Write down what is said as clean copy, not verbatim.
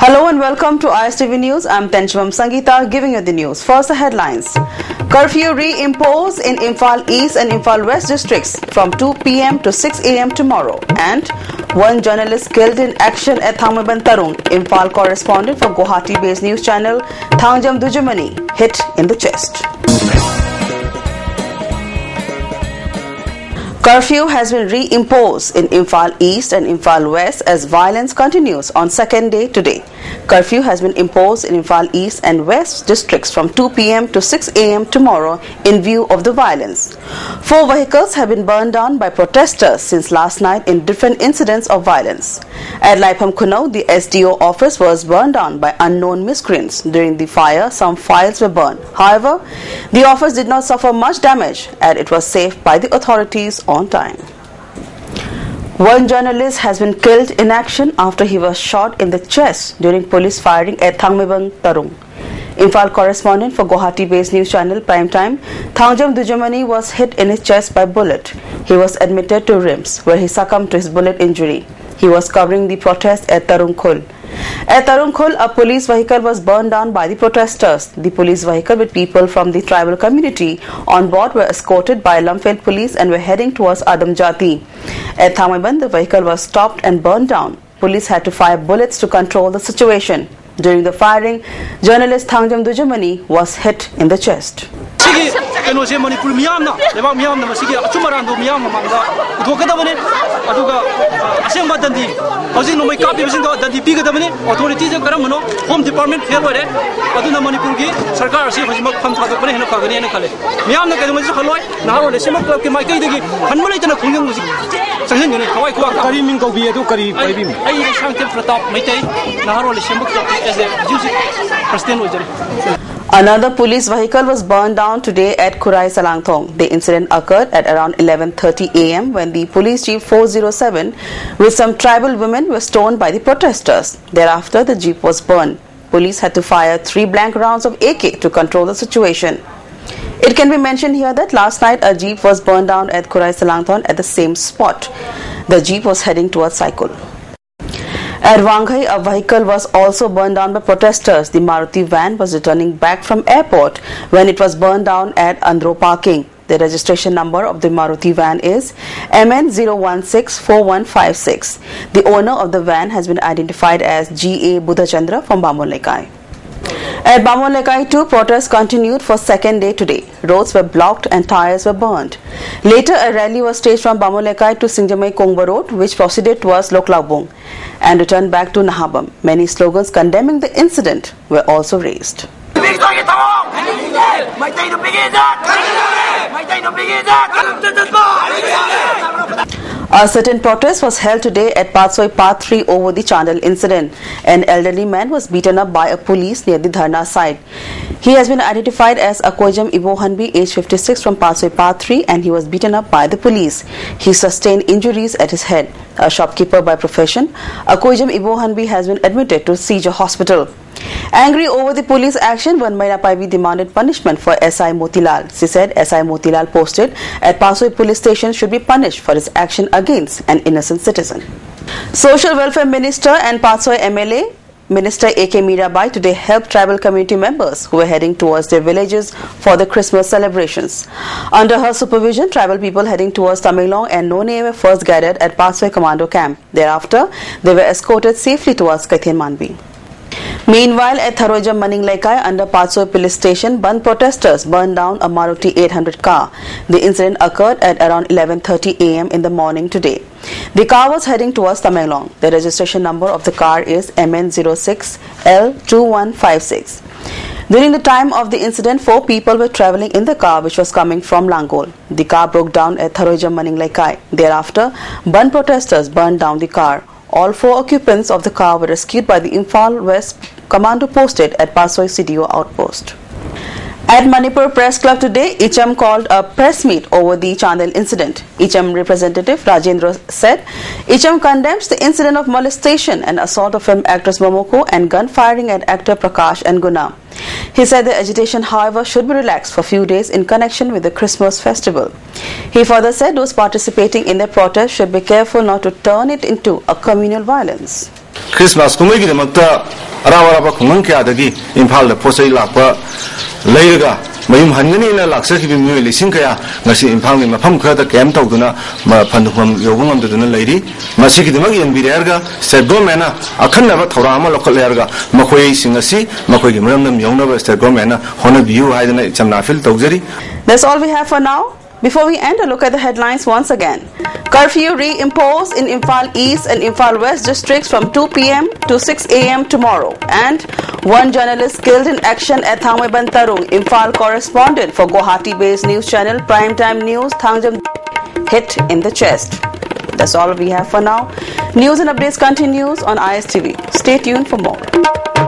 Hello and welcome to ISTV News. I'm Sangeeta giving you the news. First, the headlines. Curfew re-imposed in Imphal East and Imphal West districts from 2 p.m. to 6 a.m. tomorrow. And one journalist killed in action at Maibam Tarun. Imphal correspondent for Guwahati-based news channel Thangjam Dujamani hit in the chest. Curfew has been re-imposed in Imphal East and Imphal West as violence continues on second day today. Curfew has been imposed in Imphal East and West districts from 2 p.m. to 6 a.m. tomorrow in view of the violence. 4 vehicles have been burned down by protesters since last night in different incidents of violence. At Maibam, the SDO office was burned down by unknown miscreants. During the fire, some files were burned. However, the office did not suffer much damage and it was saved by the authorities on time. One journalist has been killed in action after he was shot in the chest during police firing at Maibam Tarun. Imphal correspondent for Guwahati-based news channel Primetime, Thangjam Dujamani was hit in his chest by bullet. He was admitted to RIMS, where he succumbed to his bullet injury. He was covering the protest at Tarun Khul. At Tarun Khul, a police vehicle was burned down by the protesters. The police vehicle with people from the tribal community on board were escorted by Lumfield police and were heading towards Adam Jati. At Maibam, the vehicle was stopped and burned down. Police had to fire bullets to control the situation. During the firing, journalist Thangjam Dujamani was hit in the chest. Another police vehicle was burned down today at Kurai Salangthong. The incident occurred at around 11:30 a.m. when the police jeep 407 with some tribal women were stoned by the protesters. Thereafter, the jeep was burned. Police had to fire 3 blank rounds of AK to control the situation. It can be mentioned here that last night a jeep was burned down at Kurai Salangthong at the same spot. The jeep was heading towards Saikul. At Wanghai, a vehicle was also burned down by protesters. The Maruti van was returning back from airport when it was burned down at Andro parking. The registration number of the Maruti van is MN0164156. The owner of the van has been identified as G.A. Budhachandra from Bamolnekai. At Bamolnekai, 2 protests continued for second day today. Roads were blocked and tires were burned. Later, a rally was staged from Bamolnekai to Singjamai Kongba Road, which proceeded towards Loklabung and returned back to Nahabam. Many slogans condemning the incident were also raised. A certain protest was held today at Patsoi Part 3 over the Chandal incident. An elderly man was beaten up by a police near the Dharna site. He has been identified as Akoijam Ibo Hanbi, age 56, from Patsoi Part 3, and he was beaten up by the police. He sustained injuries at his head. A shopkeeper by profession, Akoijam Ibo Hanbi has been admitted to Seizure Hospital. Angry over the police action, one Maina Paivi demanded punishment for SI Motilal. She said SI Motilal posted at Pasoi police station should be punished for his action against an innocent citizen. Social Welfare Minister and Pasoi MLA Minister A.K. Mirabai today helped tribal community members who were heading towards their villages for the Christmas celebrations. Under her supervision, tribal people heading towards Tamenglong and None were first gathered at Pasoi Commando Camp. Thereafter, they were escorted safely towards Kaithen Manbi. Meanwhile, at Tharojam Maninglaikai under Patsoi police station, Band protesters burned down a Maruti 800 car. The incident occurred at around 11:30 a.m. in the morning today. The car was heading towards Tamenglong. The registration number of the car is MN06L2156. During the time of the incident, 4 people were travelling in the car which was coming from Langol. The car broke down at Tharojam Maninglaikai. Thereafter, Band protesters burned down the car. All 4 occupants of the car were rescued by the Imphal West commando posted at Pasoi CDO outpost. At Manipur Press Club today, ICHM called a press meet over the Chandal incident. ICHM representative Rajendra said ICHM condemns the incident of molestation and assault of film actress Momoko and gun firing at actor Prakash and Guna. He said the agitation, however, should be relaxed for a few days in connection with the Christmas festival. He further said those participating in the protest should be careful not to turn it into a communal violence. Christmas araba khungang kya dagi imphal da posai lakpa leiga mayum hangani na laksa ki mi lising kaya ngasi imphal ni mafam khada kem tawduna ma phandhum yobung amduna leiri masigi dimag yen birerga state government na akhanna ba thora ama lokal lerga makhoi singasi makhoi gi maram nam yongna ba state government na hona view haidana chamna fil tawjari. That's all we have for now. Before we end, a look at the headlines once again. Curfew reimposed in Imphal East and Imphal West districts from 2 p.m. to 6 a.m. tomorrow. And one journalist killed in action at Maibam Tarung, Imphal correspondent for Guwahati-based news channel Primetime News, Thangjam, hit in the chest. That's all we have for now. News and updates continues on ISTV. Stay tuned for more.